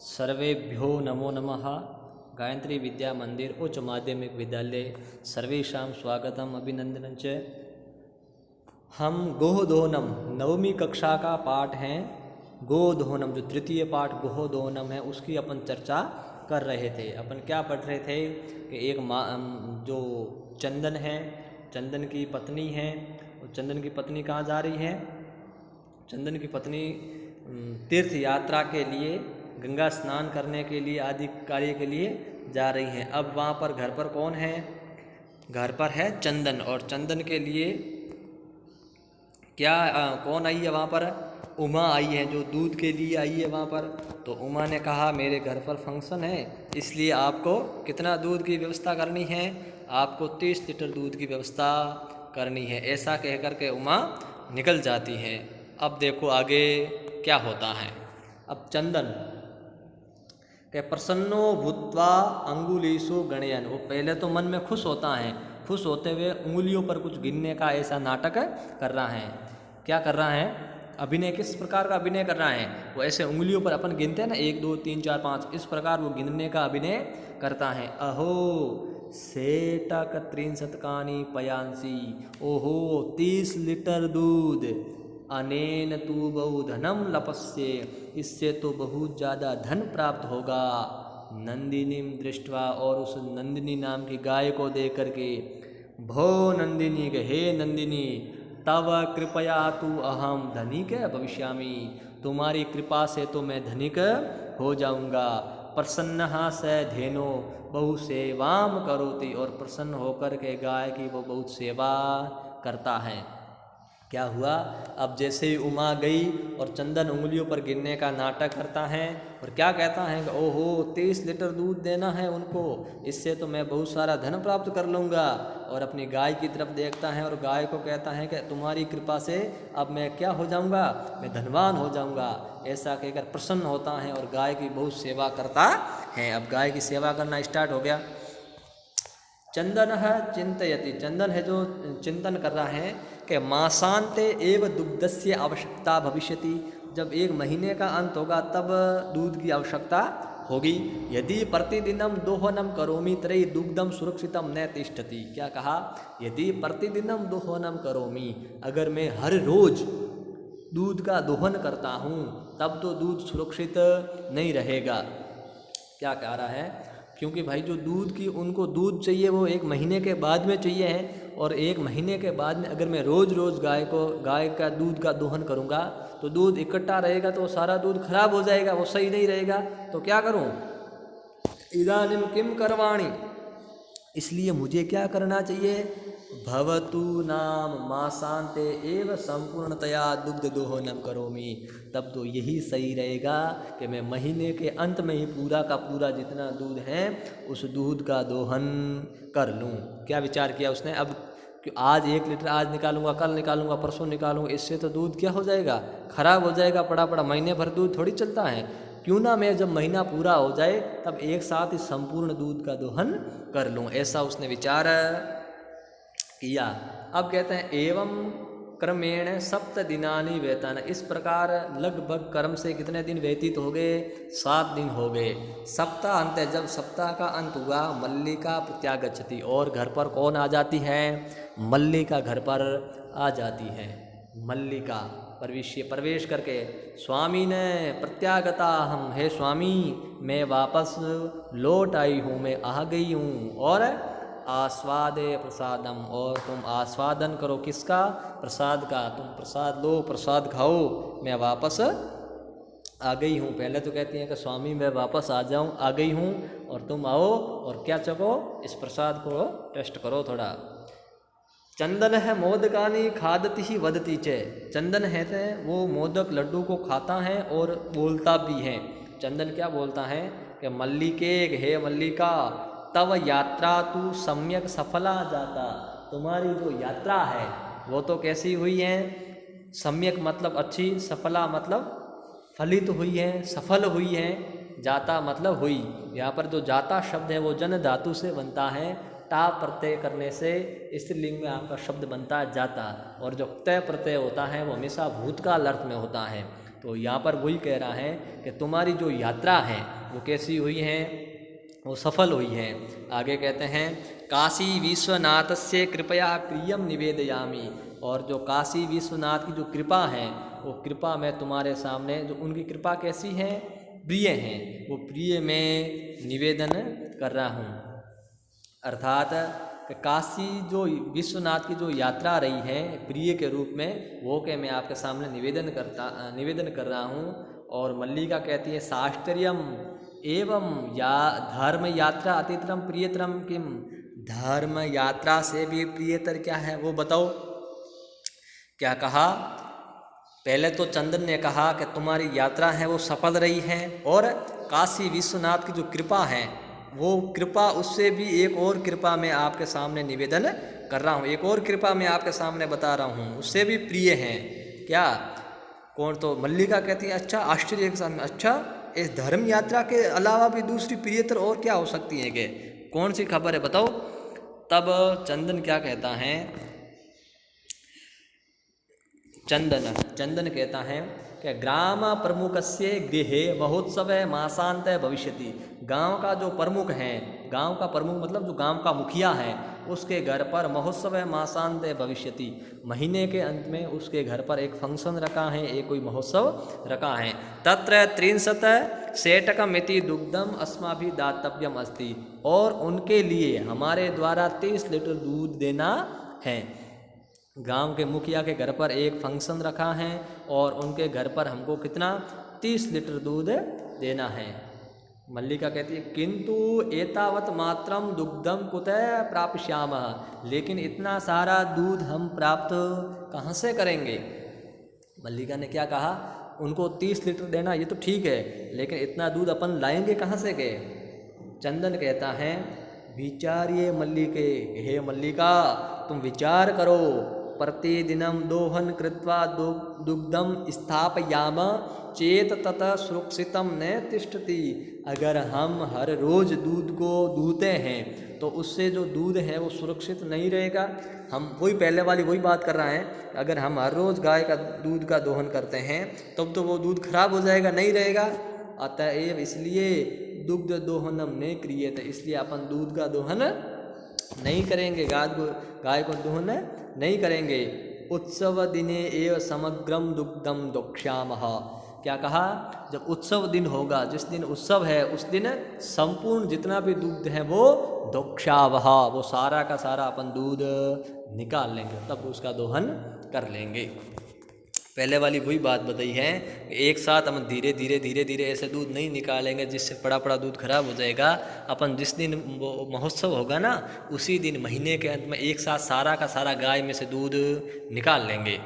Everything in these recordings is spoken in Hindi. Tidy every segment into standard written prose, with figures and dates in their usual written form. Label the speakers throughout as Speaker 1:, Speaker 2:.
Speaker 1: सर्वेभ्यो नमो नमः। गायत्री विद्या मंदिर उच्च माध्यमिक विद्यालय सर्वेषां स्वागतम अभिनंदनं च। हम गोदोहनम नवमी कक्षा का पाठ है। गोदोहनम जो तृतीय पाठ गोदोहनम है उसकी अपन चर्चा कर रहे थे। अपन क्या पढ़ रहे थे कि एक जो चंदन है, चंदन की पत्नी है, और चंदन की पत्नी कहाँ जा रही है? चंदन की पत्नी तीर्थ यात्रा के लिए, गंगा स्नान करने के लिए आदि कार्य के लिए जा रही हैं। अब वहाँ पर घर पर कौन है? घर पर है चंदन, और चंदन के लिए क्या कौन आई है वहाँ पर? उमा आई है, जो दूध के लिए आई है वहाँ पर। तो उमा ने कहा मेरे घर पर फंक्शन है, इसलिए आपको कितना दूध की व्यवस्था करनी है? आपको 30 लीटर दूध की व्यवस्था करनी है। ऐसा कह कर के उमा निकल जाती है। अब देखो आगे क्या होता है। अब चंदन के प्रसन्नो भूत्वा अंगुलीसु गणयन, वो पहले तो मन में खुश होता है, खुश होते हुए उंगलियों पर कुछ गिनने का ऐसा नाटक कर रहा है। क्या कर रहा है? अभिनय, किस प्रकार का अभिनय कर रहा है? वो ऐसे उंगलियों पर अपन गिनते हैं ना, 1 2 3 4 5, इस प्रकार वो गिनने का अभिनय करता है। अहो सेटक 63 पयांसी, ओहो 30 लीटर दूध, अनेन तू बहु धनम लपस्ये, इससे तो बहुत ज़्यादा धन प्राप्त होगा। नंदिनीम दृष्टवा, और उस नंदिनी नाम की गाय को देख करके, भो नंदिनी के हे नंदिनी, तव कृपया तू अहम धनिक भविष्यामि, तुम्हारी कृपा से तो मैं धनिक हो जाऊंगा। प्रसन्न स धेनो बहु सेवाम करोति, और प्रसन्न होकर के गाय की वो बहुत सेवा करता है। क्या हुआ? अब जैसे ही उमा गई और चंदन उंगलियों पर गिरने का नाटक करता है और क्या कहता है कि ओहो 30 लीटर दूध देना है उनको, इससे तो मैं बहुत सारा धन प्राप्त कर लूँगा। और अपनी गाय की तरफ देखता है और गाय को कहता है कि तुम्हारी कृपा से अब मैं क्या हो जाऊँगा? मैं धनवान हो जाऊँगा। ऐसा कहकर प्रसन्न होता है और गाय की बहुत सेवा करता है। अब गाय की सेवा करना स्टार्ट हो गया। चंदन है चिंतयति, चंदन है जो चिंतन कर रहा है कि मासांते एव दुग्धस्य आवश्यकता भविष्यति, जब 1 महीने का अंत होगा तब दूध की आवश्यकता होगी। यदि प्रतिदिनम दोहनम करोमि तर्हि दुग्धम सुरक्षितम न तिष्ठति। क्या कहा? यदि प्रतिदिनम दोहनम करोमि, अगर मैं हर रोज दूध का दोहन करता हूँ तब तो दूध सुरक्षित नहीं रहेगा। क्या कह रहा है? क्योंकि भाई जो दूध की उनको दूध चाहिए वो 1 महीने के बाद में चाहिए है, और 1 महीने के बाद में अगर मैं रोज़ रोज़ गाय का दूध का दोहन करूँगा तो दूध इकट्ठा रहेगा तो सारा दूध खराब हो जाएगा, वो सही नहीं रहेगा। तो क्या करूँ? इदानीम किम करवाणी, इसलिए मुझे क्या करना चाहिए? भवतु नाम मासांते एव संपूर्णतया दुग्ध दोहनम करोमि, तब तो यही सही रहेगा कि मैं महीने के अंत में ही पूरा का पूरा जितना दूध है उस दूध का दोहन कर लूँ। क्या विचार किया उसने? अब आज 1 लीटर आज निकालूंगा, कल निकालूंगा, परसों निकालूंगा, इससे तो दूध क्या हो जाएगा? खराब हो जाएगा। पड़ा महीने भर दूध थोड़ी चलता है। क्यों ना मैं जब महीना पूरा हो जाए तब एक साथ ही संपूर्ण दूध का दोहन कर लूँ। ऐसा उसने विचार किया। अब कहते हैं एवं क्रमेण 7 दिनानि वेतन, इस प्रकार लगभग कर्म से कितने दिन व्यतीत हो गए? 7 दिन हो गए। सप्ताह अंत, जब सप्ताह का अंत हुआ, मल्लिका प्रत्यागच्छति, और घर पर कौन आ जाती है? मल्लिका घर पर आ जाती है। मल्लिका प्रवेश करके स्वामी ने प्रत्यागता हम, हे स्वामी मैं वापस लौट आई हूँ, मैं आ गई हूँ। और आस्वादे प्रसादम, और तुम आस्वादन करो किसका? प्रसाद का। तुम प्रसाद लो, प्रसाद खाओ, मैं वापस आ गई हूँ। पहले तो कहती हैं कि स्वामी मैं वापस आ जाऊँ, आ गई हूँ, और तुम आओ और क्या चखो? इस प्रसाद को टेस्ट करो थोड़ा। चंदन है मोदकानी खादती ही वदती चे, चंदन है वो मोदक लड्डू को खाता है और बोलता भी है। चंदन क्या बोलता है कि मल्लिके, हे मल्लिका, तव यात्रा तू सम्यक सफला जाता, तुम्हारी जो यात्रा है वो तो कैसी हुई है? सम्यक मतलब अच्छी, सफला मतलब फलित हुई है, सफल हुई है। जाता मतलब हुई। यहाँ पर जो जाता शब्द है वो जन धातु से बनता है। ता प्रत्यय करने से स्त्रीलिंग में आपका शब्द बनता है जाता, और जो तय प्रत्यय होता है वो हमेशा भूतकाल अर्थ में होता है। तो यहाँ पर वही कह रहा है कि तुम्हारी जो यात्रा है वो कैसी हुई है, वो सफल हुई है। आगे कहते हैं काशी विश्वनाथ से कृपया प्रियम निवेदयामी, और जो काशी विश्वनाथ की जो कृपा है वो कृपा मैं तुम्हारे सामने, जो उनकी कृपा कैसी है, प्रिय हैं, वो प्रिय मैं निवेदन कर रहा हूँ। अर्थात काशी जो विश्वनाथ की जो यात्रा रही है प्रिय के रूप में, वो के मैं आपके सामने निवेदन कर रहा हूँ। और मल्लिका कहती है शास्त्रीयम एवं या धर्म यात्रा अतितरम प्रियतरम किम, धर्म यात्रा से भी प्रियतर क्या है वो बताओ। क्या कहा, पहले तो चंदन ने कहा कि तुम्हारी यात्रा है वो सफल रही है, और काशी विश्वनाथ की जो कृपा है वो कृपा, उससे भी एक और कृपा मैं आपके सामने निवेदन कर रहा हूँ, एक और कृपा मैं आपके सामने बता रहा हूँ, उससे भी प्रिय हैं। क्या, कौन, तो मल्लिका कहती है अच्छा, आश्चर्य के साथ में, अच्छा इस धर्म यात्रा के अलावा भी दूसरी प्रियतर और क्या हो सकती है, कि कौन सी खबर है बताओ। तब चंदन क्या कहता है, चंदन कहता है कि ग्राम प्रमुखस्य गृहे महोत्सव मासांत भविष्यति, गांव का जो प्रमुख है, गांव का प्रमुख मतलब जो गांव का मुखिया है, उसके घर पर महोत्सव मासांत भविष्यति, महीने के अंत में उसके घर पर एक फंक्शन रखा है, एक कोई महोत्सव रखा है। तत्र 30 सेटकमिति दुग्धम अस्माभि दातव्यम अस्ति, और उनके लिए हमारे द्वारा 30 लीटर दूध देना है। गांव के मुखिया के घर पर एक फंक्शन रखा है और उनके घर पर हमको कितना, 30 लीटर दूध देना है। मल्लिका कहती है किंतु एतावत मात्रम दुग्धम कुतः प्राप्स्यामः, लेकिन इतना सारा दूध हम प्राप्त कहाँ से करेंगे। मल्लिका ने क्या कहा, उनको 30 लीटर देना ये तो ठीक है, लेकिन इतना दूध अपन लाएंगे कहाँ से के। चंदन कहता है विचार्ये मल्लिके, हे मल्लिका तुम विचार करो, प्रतिदिनम दोहन कृत्वा दुग्धम स्थापयाम चेत ततः सुरक्षितम न तिष्ठति, अगर हम हर रोज दूध को दूहते हैं तो उससे जो दूध है वो सुरक्षित नहीं रहेगा। हम वही पहले वाली वही बात कर रहा है, अगर हम हर रोज गाय का दूध का दोहन करते हैं तब तो वो दूध खराब हो जाएगा, नहीं रहेगा। अतएव इसलिए दुग्ध दोहनम नहीं क्रियते, इसलिए अपन दूध का दोहन नहीं करेंगे, गाय को दोहन नहीं करेंगे। उत्सव दिने एव समग्रम दुग्धम दोक्ष्यामः, क्या कहा, जब उत्सव दिन होगा, जिस दिन उत्सव है उस दिन संपूर्ण जितना भी दूध है वो दोक्ष्यावः, वो सारा का सारा अपन दूध निकाल लेंगे, तब उसका दोहन कर लेंगे। पहले वाली वही बात बताई है, एक साथ हम धीरे धीरे ऐसे दूध नहीं निकालेंगे जिससे पड़ा दूध खराब हो जाएगा। अपन जिस दिन वो महोत्सव होगा ना, उसी दिन महीने के अंत में एक साथ सारा का सारा गाय में से दूध निकाल लेंगे।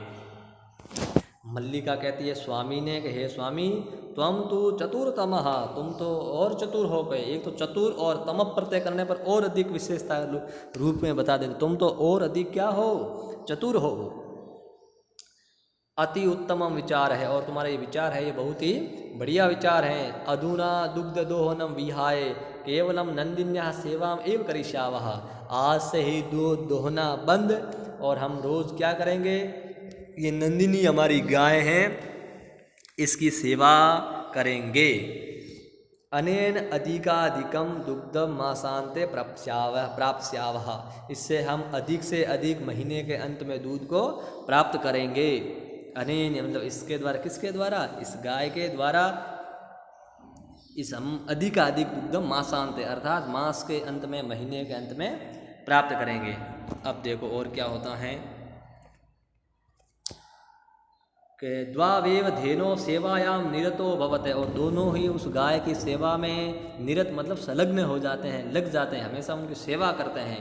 Speaker 1: मल्लिका कहती है स्वामी ने कि हे स्वामी त्वम तो चतुरतमः, तुम तो और चतुर हो गए। एक तो चतुर और तम प्रत्यय करने पर और अधिक विशेषता रूप में बता देते, तुम तो और अधिक क्या हो, चतुर हो। अति उत्तम विचार है, और तुम्हारा ये विचार है ये बहुत ही बढ़िया विचार है। अधुना दुग्ध दोहनम विहाय केवलम नंदिन्या सेवाम एव करिष्यावः, आज से ही दूध दोहना बंद, और हम रोज क्या करेंगे, ये नंदिनी हमारी गाय हैं इसकी सेवा करेंगे। अनेन अधिकाधिकम दुग्धम मासांते प्राप्स्यावः, इससे हम अधिक से अधिक महीने के अंत में दूध को प्राप्त करेंगे। अनेन मतलब इसके द्वारा, किसके द्वारा, इस गाय के द्वारा, इस हम अधिकाधिक दुग्धम मासांत अर्थात मास के अंत में, महीने के अंत में प्राप्त करेंगे। अब देखो और क्या होता है कि द्वावेव धेनो सेवायाम निरतो भवते, और दोनों ही उस गाय की सेवा में निरत मतलब संलग्न हो जाते हैं, लग जाते हैं, हमेशा उनकी सेवा करते हैं।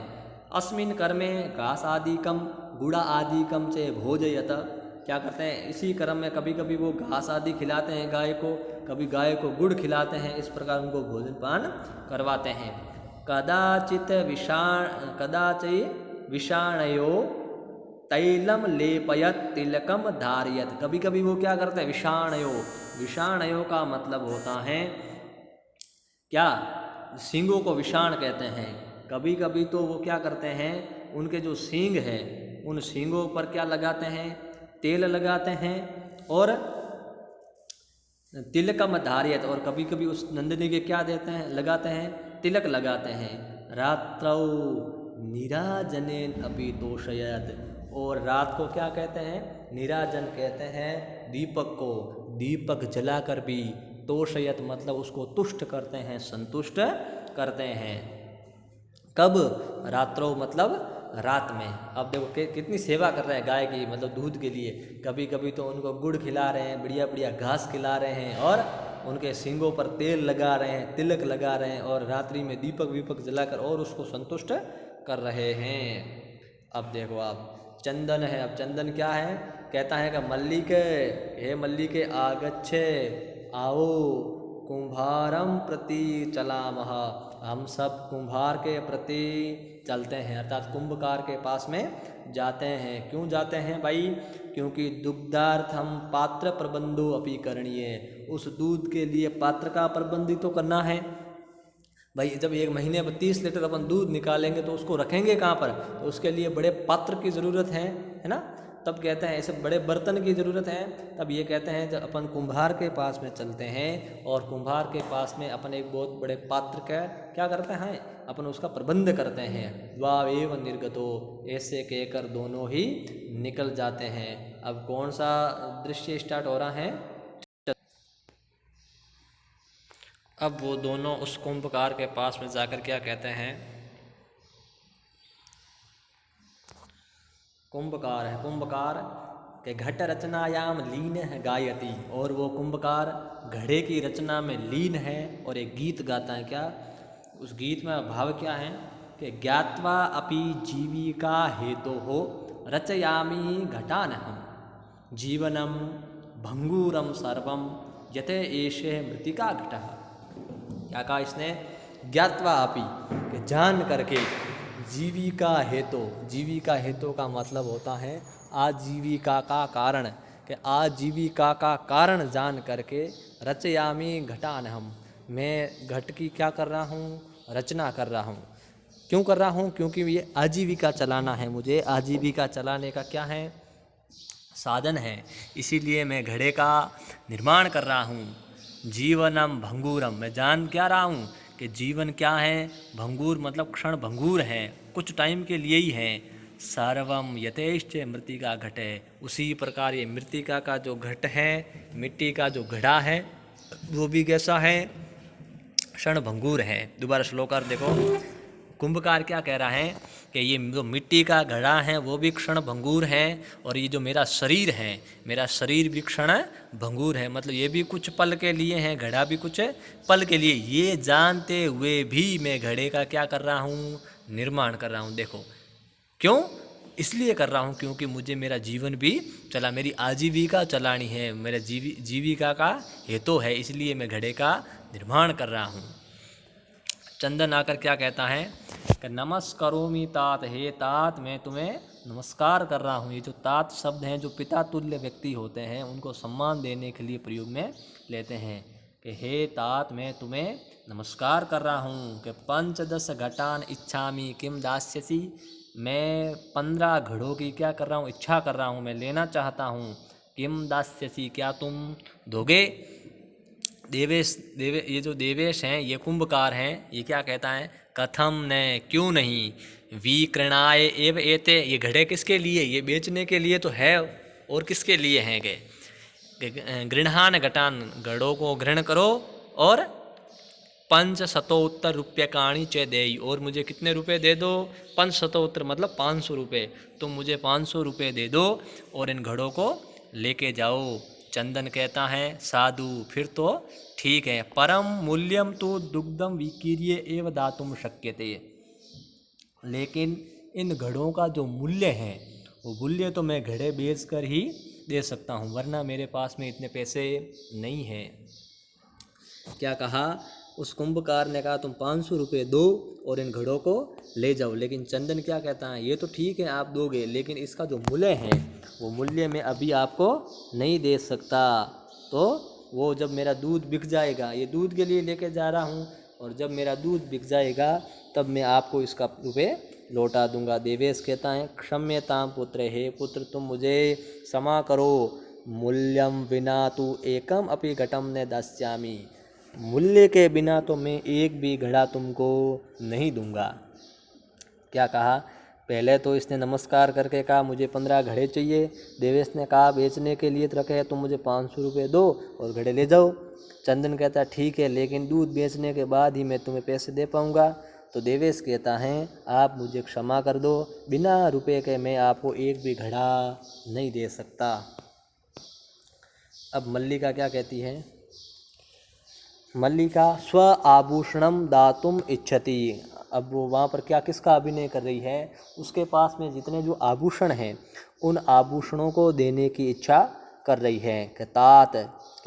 Speaker 1: अस्मिन कर्मे घास आदिकम गुड़ा आदिकम से भोजयत, क्या करते हैं, इसी कर्म में कभी कभी वो घास आदि खिलाते हैं गाय को, कभी गाय को गुड़ खिलाते हैं, इस प्रकार उनको भोजन पान करवाते हैं। कदाचित विषाणयो तैलम लेपयत तिलकम धारियत, कभी कभी वो क्या करते हैं, विषाणयो का मतलब होता है क्या, सींगों को विषाण कहते हैं। कभी कभी तो वो क्या करते हैं, उनके जो सींग है उन सींगों पर क्या लगाते हैं, तेल लगाते हैं, और तिलकम धारियत, और कभी कभी उस नंदिनी के क्या देते हैं, लगाते हैं, तिलक लगाते हैं। रात्रौ निराजनेन अपि तोषयत, और रात को क्या कहते हैं, निराजन कहते हैं दीपक को, दीपक जलाकर भी, तोषयत मतलब उसको तुष्ट करते हैं, संतुष्ट करते हैं। कब, रात्रों मतलब रात में। अब देखो कितनी सेवा कर रहे हैं गाय की, मतलब दूध के लिए। कभी कभी तो उनको गुड़ खिला रहे हैं, बढ़िया बढ़िया घास खिला रहे हैं, और उनके सींगों पर तेल लगा रहे हैं, तिलक लगा रहे हैं, और रात्रि में दीपक वीपक जलाकर और उसको संतुष्ट कर रहे हैं। अब देखो आप, चंदन है। अब चंदन क्या है, कहता है कि मल्लिके, हे मल्लिके आगच्छे, आओ कुंभारम प्रति चलामह, हम सब कुंभार के प्रति चलते हैं, अर्थात कुंभकार के पास में जाते हैं। क्यों जाते हैं भाई, क्योंकि दुग्धार्थम पात्र प्रबंधो अपि करणीय, उस दूध के लिए पात्र का प्रबंध तो करना है भाई। जब एक महीने में 30 लीटर अपन दूध निकालेंगे तो उसको रखेंगे कहाँ पर, तो उसके लिए बड़े पात्र की ज़रूरत है ना। तब कहते हैं ऐसे बड़े बर्तन की ज़रूरत है। तब ये कहते हैं जब अपन कुंभार के पास में चलते हैं, और कुंभार के पास में अपन एक बहुत बड़े पात्र का क्या करते हैं, अपन उसका प्रबंध करते हैं। द्वावेव निर्गतो, ऐसे कहकर दोनों ही निकल जाते हैं। अब कौन सा दृश्य स्टार्ट हो रहा है, अब वो दोनों उस कुंभकार के पास में जाकर क्या कहते हैं, कुंभकार है, कुंभकार के घट रचनायाम लीन है गायती, और वो कुंभकार घड़े की रचना में लीन है और एक गीत गाता है। क्या, उस गीत में भाव क्या है कि ज्ञात्वा अपि जीविका हेतु हो रचयामी घटानहम, जीवनम भंगूरम सर्वम यते एषे मृतिका घटः। क्या कहा इसने, ज्ञात्वा अपि, कि जान करके, जीविका हेतु, जीविका हेतु का मतलब होता है आजीविका का कारण, कि आजीविका का कारण जान करके, रचयामी घटानहम, मैं घट की क्या कर रहा हूँ, रचना कर रहा हूँ। क्यों कर रहा हूँ, क्योंकि ये आजीविका चलाना है मुझे, आजीविका चलाने का क्या है, साधन है, इसीलिए मैं घड़े का निर्माण कर रहा हूँ। जीवनम भंगूरम, मैं जान क्या रहा हूँ कि जीवन क्या है, भंगूर मतलब क्षण भंगूर है, कुछ टाइम के लिए ही है। सर्वम यथेष्ट मृतिका घट है, उसी प्रकार ये मृतिका का जो घट है, मिट्टी का जो घड़ा है, वो भी कैसा है, क्षण भंगूर है। दोबारा श्लोकार देखो, कुंभकार क्या कह रहा है कि ये जो मिट्टी का घड़ा है वो भी क्षण भंगूर है, और ये जो मेरा शरीर है, मेरा शरीर भी क्षण भंगूर है, मतलब ये भी कुछ पल के लिए है, घड़ा भी कुछ पल के लिए। ये जानते हुए भी मैं घड़े का क्या कर रहा हूँ, निर्माण कर रहा हूँ। देखो क्यों, इसलिए कर रहा हूँ क्योंकि मुझे मेरा जीवन भी चला, मेरी आजीविका चलानी है, मेरा जीविका का हेतु है, इसलिए मैं घड़े का निर्माण कर रहा हूँ। चंदन आकर क्या कहता है कि नमस्करोमि तात, हे तात मैं तुम्हें नमस्कार कर रहा हूँ। ये जो तात शब्द हैं, जो पिता तुल्य व्यक्ति होते हैं, उनको सम्मान देने के लिए प्रयोग में लेते हैं कि हे तात मैं तुम्हें नमस्कार कर रहा हूँ। कि 15 घटान इच्छामि किम दास्यसि, मैं 15 घड़ों की क्या कर रहा हूँ, इच्छा कर रहा हूँ, मैं लेना चाहता हूँ। किम दास्यसि, क्या तुम दोगे। ये जो देवेश हैं, ये कुंभकार हैं, ये क्या कहता है, कथम न, क्यों नहीं, विक्रणाय एव एते, ये घड़े किसके लिए, ये बेचने के लिए तो है, और किसके लिए हैं के गृहान घटान, घड़ों को ग्रहण करो, और 500 रूप्यकाणी च देई, और मुझे कितने रुपए दे दो, 500 मतलब 500 रुपये, तुम मुझे 500 रुपये दे दो और इन घड़ों को लेके जाओ। चंदन कहता है साधु, फिर तो ठीक है, परम मूल्यम तो दुग्धम विकीर्य एव दातुम शक्यते, लेकिन इन घड़ों का जो मूल्य है, वो मूल्य तो मैं घड़े बेच कर ही दे सकता हूँ, वरना मेरे पास में इतने पैसे नहीं हैं। क्या कहा, उस कुंभकार ने कहा तुम 500 रुपये दो और इन घड़ों को ले जाओ। लेकिन चंदन क्या कहता है, ये तो ठीक है आप दोगे, लेकिन इसका जो मूल्य है वो मूल्य मैं अभी आपको नहीं दे सकता। तो वो जब मेरा दूध बिक जाएगा, ये दूध के लिए लेके जा रहा हूँ, और जब मेरा दूध बिक जाएगा तब मैं आपको इसका रुपये लौटा दूंगा। देवेश कहता है क्षम्यताम पुत्र, हे पुत्र तुम मुझे क्षमा करो, मूल्यम विना तु एकम अपि घटम न दास्यामि। मूल्य के बिना तो मैं एक भी घड़ा तुमको नहीं दूंगा। क्या कहा? पहले तो इसने नमस्कार करके कहा मुझे 15 घड़े चाहिए। देवेश ने कहा बेचने के लिए तो रखे हैं, तुम मुझे 500 रुपये दो और घड़े ले जाओ। चंदन कहता ठीक है, लेकिन दूध बेचने के बाद ही मैं तुम्हें पैसे दे पाऊँगा। तो देवेश कहता है आप मुझे क्षमा कर दो, बिना रुपए के मैं आपको एक भी घड़ा नहीं दे सकता। अब मल्लिका क्या कहती है? मल्लिका स्व आभूषणम दातुम इच्छति। अब वो वहाँ पर क्या किसका अभिनय कर रही है? उसके पास में जितने जो आभूषण हैं उन आभूषणों को देने की इच्छा कर रही है। कि तात,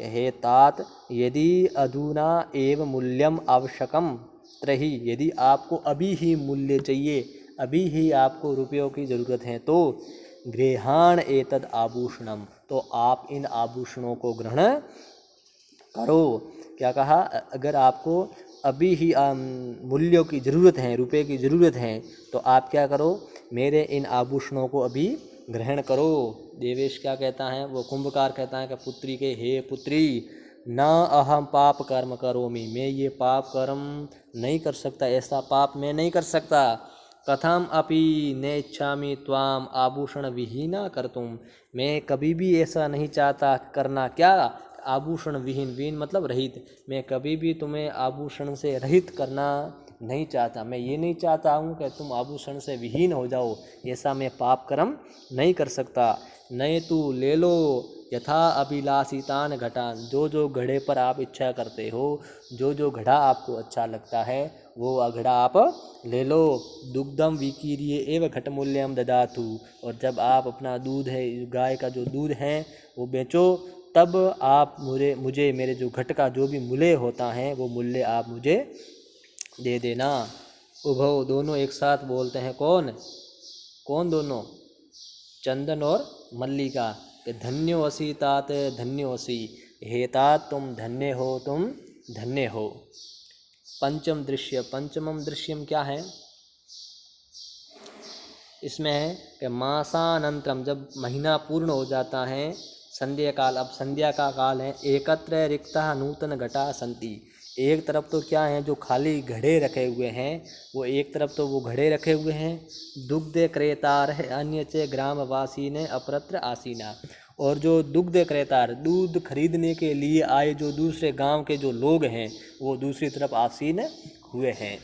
Speaker 1: हे तात, यदि अधुना एव मूल्यम आवश्यकम त्रही, यदि आपको अभी ही मूल्य चाहिए, अभी ही आपको रुपयों की ज़रूरत है, तो गृहाण एतद आभूषणम, तो आप इन आभूषणों को ग्रहण करो। क्या कहा? अगर आपको अभी ही मूल्यों की ज़रूरत है, रुपए की ज़रूरत है, तो आप क्या करो? मेरे इन आभूषणों को अभी ग्रहण करो। देवेश क्या कहता है? वो कुंभकार कहता है कि पुत्री के, हे पुत्री, न अहम पाप कर्म करोमि, मैं ये पाप कर्म नहीं कर सकता, ऐसा पाप मैं नहीं कर सकता। कथम अपि नेच्छामि त्वाम आभूषण विहीना कर्तुम, मैं कभी भी ऐसा नहीं चाहता करना। क्या? आभूषण विहीन, विहीन मतलब रहित, मैं कभी भी तुम्हें आभूषण से रहित करना नहीं चाहता। मैं ये नहीं चाहता हूँ कि तुम आभूषण से विहीन हो जाओ, ऐसा मैं पाप कर्म नहीं कर सकता। नए तू ले लो यथा अभिलाषितान घटान, जो जो घड़े पर आप इच्छा करते हो, जो जो घड़ा आपको अच्छा लगता है वो घड़ा आप ले लो। दुग्धम विकीर्य एवं घटमूल्यम ददातु, और जब आप अपना दूध है, गाय का जो दूध है वो बेचो, तब आप मुझे मेरे जो घट का जो भी मूल्य होता है वो मूल्य आप मुझे दे देना। उभव, दोनों एक साथ बोलते हैं। कौन कौन? दोनों, चंदन और मल्लिका। कि धन्योऽसि तात धन्योऽसि, हे तात तुम धन्य हो, तुम धन्य हो। पंचम दृश्य, पंचमम दृश्यम क्या है? इसमें है कि मासानंतरम, जब महीना पूर्ण हो जाता है, संध्या काल, अब संध्या का काल है, एकत्र रिक्ता नूतन घटा संति, एक तरफ तो क्या है जो खाली घड़े रखे हुए हैं, वो एक तरफ तो वो घड़े रखे हुए हैं। दुग्ध क्रेतार है अन्य चे ग्रामवासी ने अपरत्र आसीना, और जो दुग्ध क्रेतार, दूध खरीदने के लिए आए जो दूसरे गांव के जो लोग हैं वो दूसरी तरफ आसीन हुए हैं।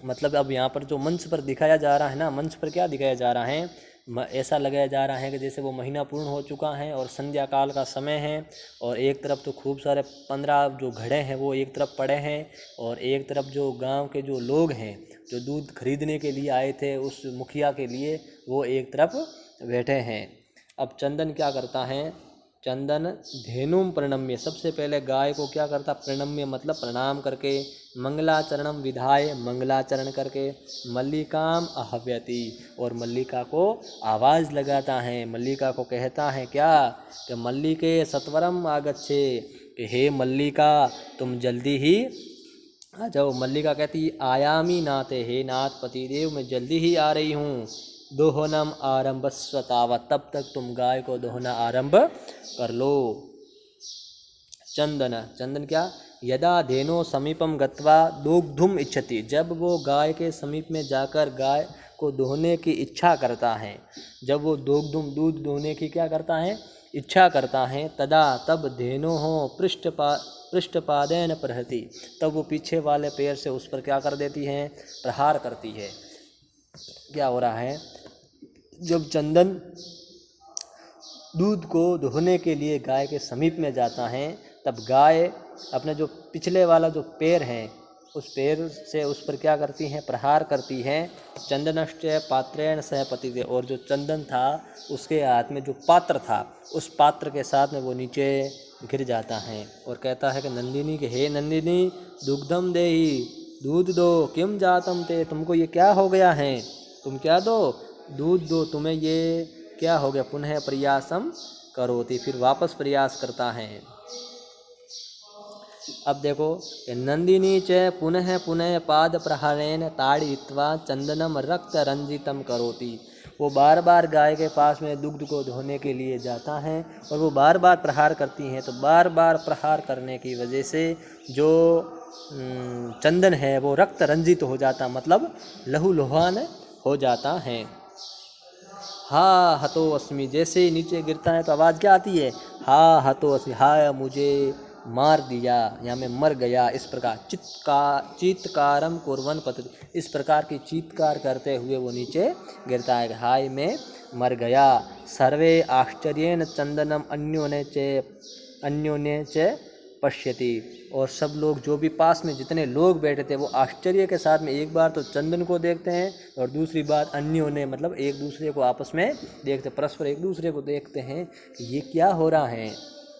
Speaker 1: मतलब अब यहाँ पर जो मंच पर दिखाया जा रहा है ना, मंच पर क्या दिखाया जा रहा है? ऐसा लगाया जा रहा है कि जैसे वो महीना पूर्ण हो चुका है और संध्या काल का समय है, और एक तरफ तो खूब सारे 15 जो घड़े हैं वो एक तरफ पड़े हैं, और एक तरफ जो गांव के जो लोग हैं जो दूध खरीदने के लिए आए थे उस मुखिया के लिए, वो एक तरफ बैठे हैं। अब चंदन क्या करता है? चंदन धेनुम प्रणम्य, सबसे पहले गाय को क्या करता? प्रणम्य मतलब प्रणाम करके, मंगलाचरणम विधाय, मंगलाचरण करके, मल्लिकाम आहव्यति, और मल्लिका को आवाज़ लगाता है, मल्लिका को कहता है क्या? कि मल्लिके सत्वरम आगच्छे, कि हे मल्लिका तुम जल्दी ही आ जाओ। मल्लिका कहती आयामी नाते, हे नाथ पतिदेव मैं जल्दी ही आ रही हूँ। दोहनम आरंभस्व तावत, तब तक तुम गाय को दोहना आरंभ कर लो। चंदन, चंदन क्या? यदा धेनो समीपम गत्वा दोग्धुम इच्छति, जब वो गाय के समीप में जाकर गाय को दोहने की इच्छा करता है, जब वो दूध दोहने की क्या करता है? इच्छा करता है, तदा तब धेनो हो पृष्ठपादेन प्रहति, तब वो पीछे वाले पैर से उस पर क्या कर देती है? प्रहार करती है। क्या हो रहा है? जब चंदन दूध को दोहने के लिए गाय के समीप में जाता है, तब गाय अपने जो पिछले वाला जो पैर है उस पैर से उस पर क्या करती हैं? प्रहार करती हैं। चंदनश्च पात्रेण सह पतिते, और जो चंदन था उसके हाथ में जो पात्र था उस पात्र के साथ में वो नीचे गिर जाता है और कहता है कि नंदिनी के, हे नंदिनी दुग्धम देहि, दूध दो, किम जातम ते, तुमको ये क्या हो गया है? तुम क्या दो? दूध दो, तुम्हें ये क्या हो गया? पुनः प्रयासम करोति, फिर वापस प्रयास करता है। अब देखो, नंदिनी च पुनः पुनः पाद प्रहारेण ताड़यित्वा चंदनम रक्त रंजितम करोति, वो बार बार गाय के पास में दुग्ध को धोने के लिए जाता है और वो बार बार प्रहार करती हैं। तो बार बार प्रहार करने की वजह से जो चंदन है वो रक्त रंजित हो जाता, मतलब लहूलुहान हो जाता है। हा हतो अस्मि, जैसे ही नीचे गिरता है तो आवाज़ क्या आती है? हा हतो अस्मि, हा मुझे मार दिया या मैं मर गया। इस प्रकार चीत्कारम कुर्वन् पतति, इस प्रकार की चीत्कार करते हुए वो नीचे गिरता है, हाय मैं मर गया। सर्वे आश्चर्येण चंदनम अन्योन्य च पश्यति, और सब लोग जो भी पास में जितने लोग बैठे थे वो आश्चर्य के साथ में एक बार तो चंदन को देखते हैं और दूसरी बार अन्योन्य मतलब एक दूसरे को आपस में देखते, परस्पर एक दूसरे को देखते हैं कि ये क्या हो रहा है।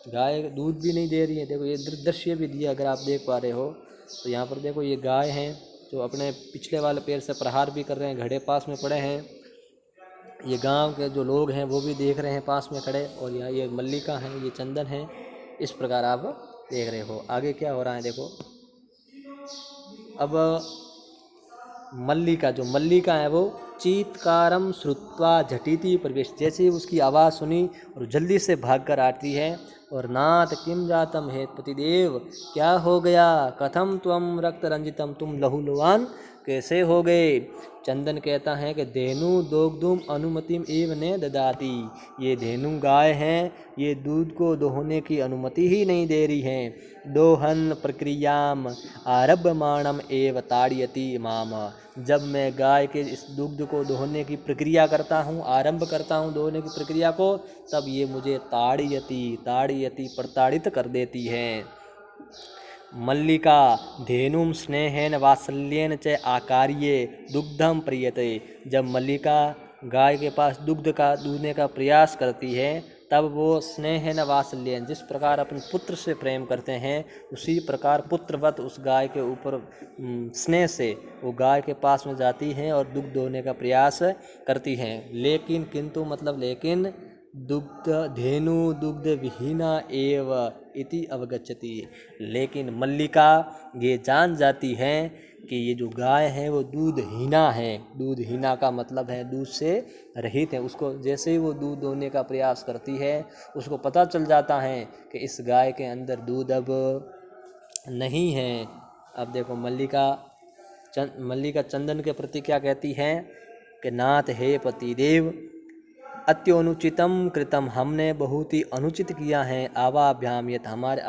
Speaker 1: गाय दूध भी नहीं दे रही है। देखो ये दृश्य भी दिया, अगर आप देख पा रहे हो तो यहाँ पर देखो ये गाय हैं जो अपने पिछले वाले पैर से प्रहार भी कर रहे हैं, घड़े पास में पड़े हैं। ये गांव के जो लोग हैं वो भी देख रहे हैं पास में खड़े, और यहाँ ये मल्लिका है, ये चंदन है। इस प्रकार आप देख रहे हो। आगे क्या हो रहा है देखो। अब मल्लिका है वो चीत्कारम श्रुत्वा झटिति प्रवेश, जैसे ही उसकी आवाज़ सुनी और जल्दी से भाग कर आती है। और नाथ किम जातम हे पतिदेव, क्या हो गया? कथम त्वम रक्त रंजितम, तुम लहूलुहान कैसे हो गए? चंदन कहता है कि धेनु दोग्धुम अनुमतिम एव ने ददाती, ये धेनु गाय हैं, ये दूध को दोहने की अनुमति ही नहीं दे रही हैं। दोहन प्रक्रियाम आरभमाणम एव ताड़यति माम, जब मैं गाय के इस दुग्ध को दोहने की प्रक्रिया करता हूँ, आरंभ करता हूँ दोहने की प्रक्रिया को, तब ये मुझे ताड़यति प्रताड़ित कर देती है। मल्लिका धेनुम स्नेहेन वात्सल्येन च आकार्ये दुग्धम प्रियते, जब मल्लिका गाय के पास दुग्ध का दूहने का प्रयास करती है तब वो स्नेहेन वात्सल्येन, जिस प्रकार अपने पुत्र से प्रेम करते हैं उसी प्रकार पुत्रवत उस गाय के ऊपर स्नेह से वो गाय के पास में जाती हैं और दुग्ध दोहने का प्रयास करती हैं। लेकिन किंतु मतलब लेकिन दुग्ध धेनु दुग्ध विहीना एव इति अवगच्छति, लेकिन मल्लिका ये जान जाती है कि ये जो गाय है वो दूधहीना है। दूधहीना का मतलब है दूध से रहित है। उसको जैसे ही वो दूध दोहने का प्रयास करती है उसको पता चल जाता है कि इस गाय के अंदर दूध अब नहीं है। अब देखो मल्लिका चंदन के प्रति क्या कहती है कि नाथ हे पतिदेव, अत्योनुचितम कृतम, हमने बहुत ही अनुचित किया है। आवाभ्याम यत, हमारे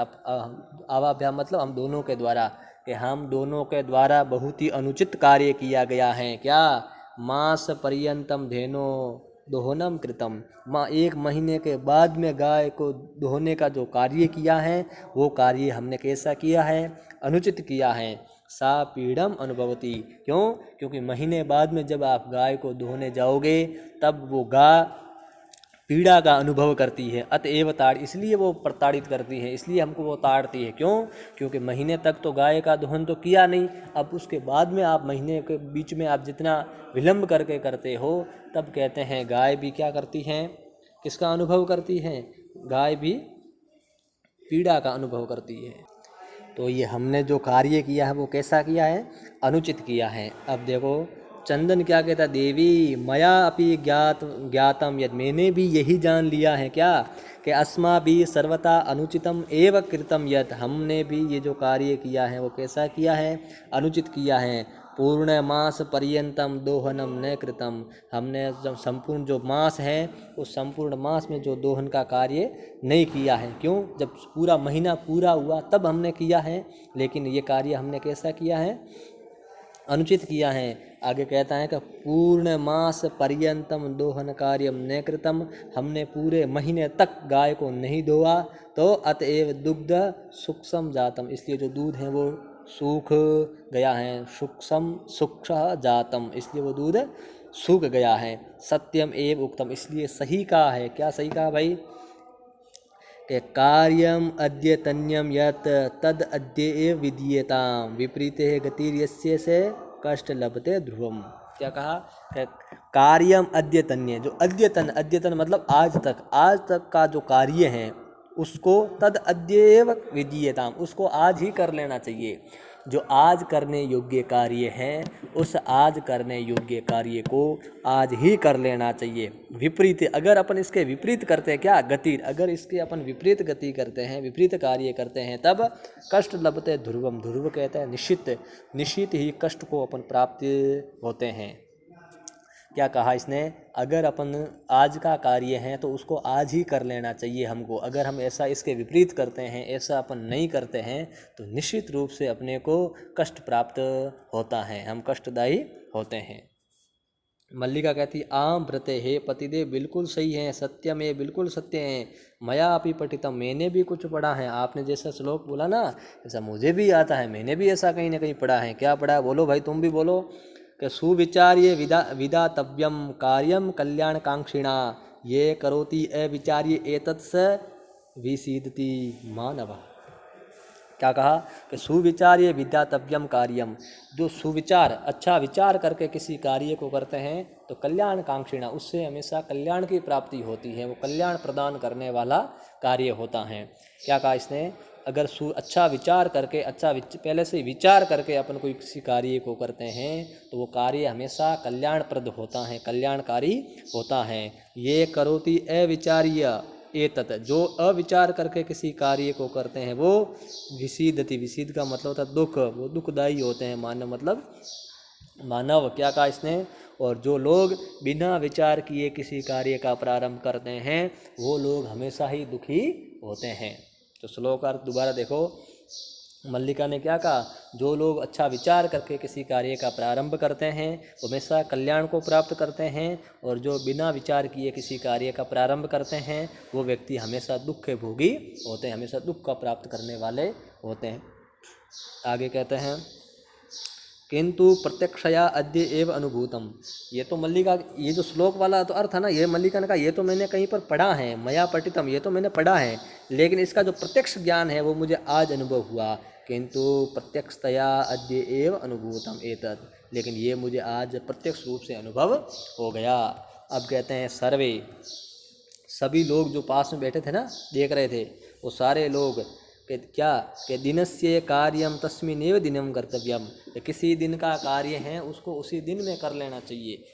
Speaker 1: आवाभ्याम मतलब हम दोनों के द्वारा, कि हम दोनों के द्वारा बहुत ही अनुचित कार्य किया गया है। क्या? मास पर्यंतम धेनो दोहनम कृतम, 1 महीने के बाद में गाय को दोहने का जो कार्य किया है वो कार्य हमने कैसा किया है? अनुचित किया है। सा पीड़म अनुभवती, क्यों? क्योंकि महीने बाद में जब आप गाय को दोहने जाओगे तब वो गाय पीड़ा का अनुभव करती है। अतएव ताड़, इसलिए वो प्रताड़ित करती है, इसलिए हमको वो ताड़ती है। क्यों? क्योंकि महीने तक तो गाय का दोहन तो किया नहीं, अब उसके बाद में आप महीने के बीच में आप जितना विलंब करके करते हो, तब कहते हैं गाय भी क्या करती हैं? किसका अनुभव करती हैं? गाय भी पीड़ा का अनुभव करती है। तो ये हमने जो कार्य किया है वो कैसा किया है? अनुचित किया है। अब देखो चंदन क्या कहता? देवी मया अपि ज्ञातम यद, मैंने भी यही जान लिया है क्या कि अस्माभिः सर्वथा अनुचितम एव कृतम यद, हमने भी ये जो कार्य किया है वो कैसा किया है? अनुचित किया है। पूर्ण मास पर्यंतम दोहनम न कृतम, हमने जब संपूर्ण जो मास है उस संपूर्ण मास में जो दोहन का कार्य नहीं किया है। क्यों? जब पूरा महीना पूरा हुआ तब हमने किया है, लेकिन ये कार्य हमने कैसा किया है? अनुचित किया है। आगे कहता है कि पूर्ण मास पर्यंतम दोहन कार्यम न कृतम, हमने पूरे महीने तक गाय को नहीं धोआ, तो अतएव दुग्ध सूक्ष्म जातम, इसलिए जो दूध है वो सूख गया है। सूक्ष्म जातम, इसलिए वो दूध सूख गया है। सत्यम एव उक्तम, इसलिए सही कहा है। क्या सही कहा भाई? कि कार्यम अद्यतन्यम यत तद अद्य एव विधीयताम, विपरीते गतिर्यस्य से कष्ट लभते ध्रुवम। क्या कहा? कि कार्यम अद्यतन्य, जो अद्यतन मतलब आज तक का जो कार्य है उसको तद अद्य एव विधीयताम, उसको आज ही कर लेना चाहिए। जो आज करने योग्य कार्य हैं उस आज करने योग्य कार्य को आज ही कर लेना चाहिए। विपरीत, अगर अपन इसके विपरीत करते हैं, क्या गति, अगर इसके अपन विपरीत गति करते हैं, विपरीत कार्य करते हैं, तब कष्ट लभते ध्रुवम, ध्रुव कहते हैं निश्चित, निश्चित ही कष्ट को अपन प्राप्त होते हैं। क्या कहा इसने, अगर अपन आज का कार्य है तो उसको आज ही कर लेना चाहिए हमको। अगर हम ऐसा इसके विपरीत करते हैं, ऐसा अपन नहीं करते हैं, तो निश्चित रूप से अपने को कष्ट प्राप्त होता है, हम कष्टदायी होते हैं। मल्लिका कहती आम व्रते हे पतिदेव, बिल्कुल सही है, सत्य में बिल्कुल सत्य है। मया अपि पठितम, मैंने भी कुछ पढ़ा है। आपने जैसा श्लोक बोला ना, ऐसा मुझे भी आता है, मैंने भी ऐसा कहीं ना कहीं पढ़ा है। क्या पढ़ा है बोलो भाई, तुम भी बोलो। कि सुविचार्य विदातव्यम कार्यम कल्याणकांक्षिणा, ये करोति अविचार्य एतत्स विसीदति मानव। क्या कहा कि सुविचार्य विद्यातव्यम कार्यम, जो सुविचार, अच्छा विचार करके किसी कार्य को करते हैं तो कल्याणकांक्षिणा, उससे हमेशा कल्याण की प्राप्ति होती है, वो कल्याण प्रदान करने वाला कार्य होता है। क्या कहा इसने, अगर अच्छा विचार करके, पहले से विचार करके अपन कोई किसी कार्य को करते हैं तो वो कार्य हमेशा कल्याणप्रद होता है, कल्याणकारी होता है। ये करोति अविचार्य एतत्, जो अविचार करके किसी कार्य को करते हैं वो विसीदति, विसीद का मतलब होता है दुख, वो दुखदायी होते हैं। मानव मतलब मानव। क्या कहा इसने, और जो लोग बिना विचार किए किसी कार्य का प्रारंभ करते हैं वो लोग हमेशा ही दुखी होते हैं। तो श्लोक अर्थ दोबारा देखो, मल्लिका ने क्या कहा, जो लोग अच्छा विचार करके किसी कार्य का प्रारंभ करते हैं वो हमेशा कल्याण को प्राप्त करते हैं, और जो बिना विचार किए किसी कार्य का प्रारंभ करते हैं वो व्यक्ति हमेशा दुख के भोगी होते हैं, हमेशा दुख का प्राप्त करने वाले होते हैं। आगे कहते हैं किंतु प्रत्यक्षया अद्य एव अनुभूतम। ये तो मल्लिका, ये जो श्लोक वाला तो अर्थ है ना, ये मल्लिका ने कहा ये तो मैंने कहीं पर पढ़ा है, मया पठितम, ये तो मैंने पढ़ा है, लेकिन इसका जो प्रत्यक्ष ज्ञान है वो मुझे आज अनुभव हुआ। किंतु प्रत्यक्षतया अद्य एव अनुभूतम एतत्, लेकिन ये मुझे आज प्रत्यक्ष रूप से अनुभव हो गया। अब कहते हैं सर्वे, सभी लोग जो पास में बैठे थे ना, देख रहे थे, वो सारे लोग क्या कि दिनस्य कार्यम तस्मिन्नेव दिनम कर्तव्यम, किसी दिन का कार्य है उसको उसी दिन में कर लेना चाहिए।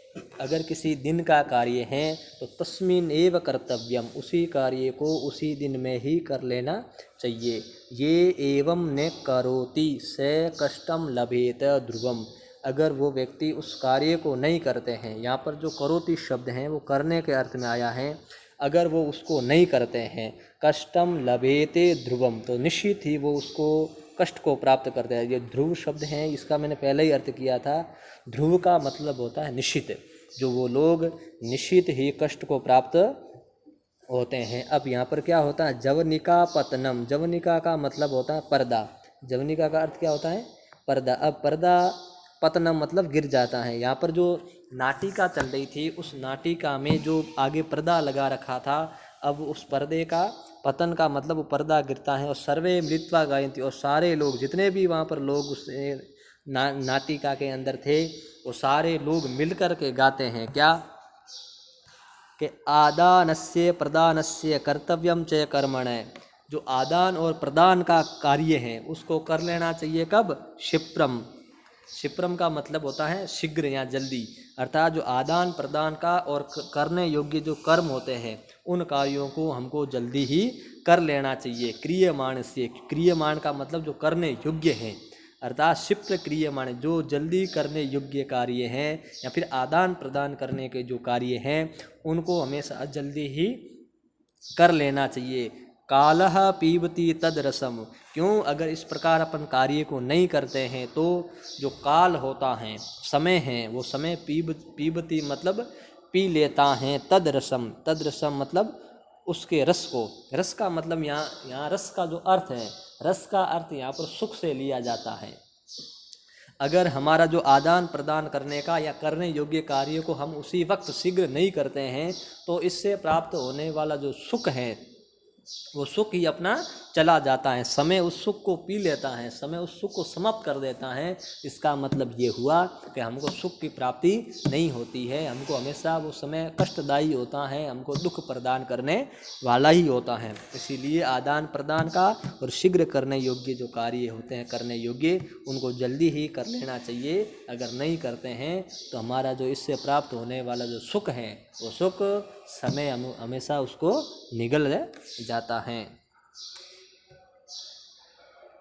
Speaker 1: अगर किसी दिन का कार्य है तो तस्मिन्नेव कर्तव्यम, उसी कार्य को उसी दिन में ही कर लेना चाहिए। ये एवं न करोति स कष्टम लभेत ध्रुवम, अगर वो व्यक्ति उस कार्य को नहीं करते हैं, यहाँ पर जो करोति शब्द हैं वो करने के अर्थ में आया है, अगर वो उसको नहीं करते हैं, कष्टम लभेते ध्रुवम, तो निश्चित ही वो उसको कष्ट को प्राप्त करते हैं। ये ध्रुव शब्द है, इसका मैंने पहले ही अर्थ किया था, ध्रुव का मतलब होता है निश्चित, जो वो लोग निश्चित ही कष्ट को प्राप्त होते हैं। अब यहाँ पर क्या होता है, जवनिका पतनम, जवनिका का मतलब होता है पर्दा, जवनिका का अर्थ क्या होता है, पर्दा। अब पर्दा पतनम मतलब गिर जाता है। यहाँ पर जो नाटिका चल रही थी उस नाटिका में जो आगे पर्दा लगा रखा था, अब उस पर्दे का पतन का मतलब वो पर्दा गिरता है। और सर्वे मृत्वा गायन्ति, और सारे लोग जितने भी वहाँ पर लोग उस नाटिका के अंदर थे वो सारे लोग मिल कर के गाते हैं क्या, कि आदानस्य प्रदानस्य कर्तव्यम च कर्मणे, जो आदान और प्रदान का कार्य है उसको कर लेना चाहिए कब, क्षिप्रम, क्षिप्रम का मतलब होता है शीघ्र या जल्दी, अर्थात जो आदान प्रदान का और करने योग्य जो कर्म होते हैं उन कार्यों को हमको जल्दी ही कर लेना चाहिए। क्रियमाण से, क्रियमाण का मतलब जो करने योग्य हैं, अर्थात क्षिप्र क्रियमाण, जो जल्दी करने योग्य कार्य हैं या फिर आदान प्रदान करने के जो कार्य हैं उनको हमेशा जल्दी ही कर लेना चाहिए। कालः पीबती तद रसम, क्यों, अगर इस प्रकार अपन कार्य को नहीं करते हैं तो जो काल होता है, समय है, वो समय पीबती मतलब पी लेता है, तद रसम, तद रसम मतलब उसके रस को, रस का मतलब यहाँ रस का जो अर्थ है, रस का अर्थ यहाँ पर सुख से लिया जाता है। अगर हमारा जो आदान प्रदान करने का या करने योग्य कार्य को हम उसी वक्त शीघ्र नहीं करते हैं तो इससे प्राप्त होने वाला जो सुख है वो सुख ही अपना चला जाता है, समय उस सुख को पी लेता है, समय उस सुख को समाप्त कर देता है। इसका मतलब ये हुआ कि हमको सुख की प्राप्ति नहीं होती है, हमको हमेशा वो समय कष्टदायी होता है, हमको दुख प्रदान करने वाला ही होता है। इसीलिए आदान प्रदान का और शीघ्र करने योग्य जो कार्य होते हैं, करने योग्य, उनको जल्दी ही कर लेना चाहिए। अगर नहीं करते हैं तो हमारा जो इससे प्राप्त होने वाला जो सुख है, वो सुख समय हमेशा उसको निगल जाता है।